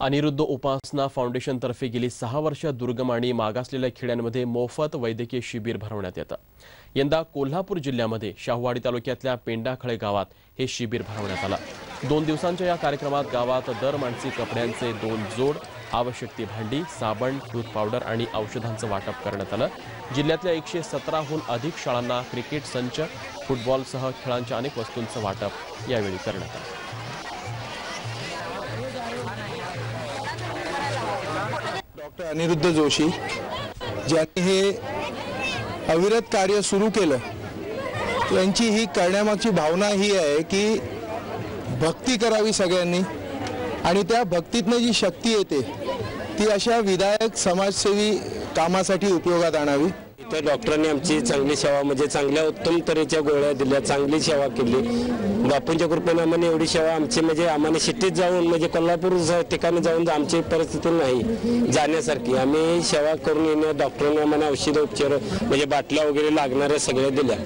अनिरुद्ध उपासना foundation तर्फे गेली 6 वर्ष दुर्गम आणि मागासलेल्या खेड्यांमध्ये मोफत वैद्यकीय शिबिर भरवण्यात येतं। यंदा कोल्हापूर जिल्ह्यामध्ये शाहूवाडी तालुक्यातल्या पेंडाखळे गावात हे शिबिर भरवण्यात आलं। 2 दिवसांच्या या कार्यक्रमात गावात दर माणसी कपड्यांचे 2 जोड, आवश्यक ती भांडी, साबण, टूथ पावडर आणि औषधांचं वाटप करण्यात आलं। जिल्ह्यातल्या 117हून अधिक शाळांना क्रिकेट संच, फुटबॉलसह खेळांच्या अनेक वस्तूंचं वाटप यावेळी करण्यात आलं। डॉक्टर अनिरुद्ध जोशी ज्यांनी हे अविरत कार्य सुरू केलं, त्यांची ही करण्यामागची भावना ही आहे की भक्ती करावी सगळ्यांनी आणि त्या भक्तीतनं जी शक्ती येते ती अशा विधायक समाजसेवी कामासाठी उपयोगात आणावी। इथं डॉक्टरांनी आमची चांगली सेवा म्हणजे चांगल्या उत्तम तऱ्हेच्या गोळ्या दिल्या, चांगली सेवा केली। बापूंच्या कृपेने आम्हाला एवढी सेवा आमची म्हणजे आम्हाला सिटीत जाऊन म्हणजे कोल्हापूर ठिकाणी जाऊन आमची परिस्थिती नाही जाण्यासारखी। आम्ही सेवा करून येणं, डॉक्टरांनी आम्हाला औषध उपचार म्हणजे बाटल्या वगैरे लागणाऱ्या सगळ्या दिल्या।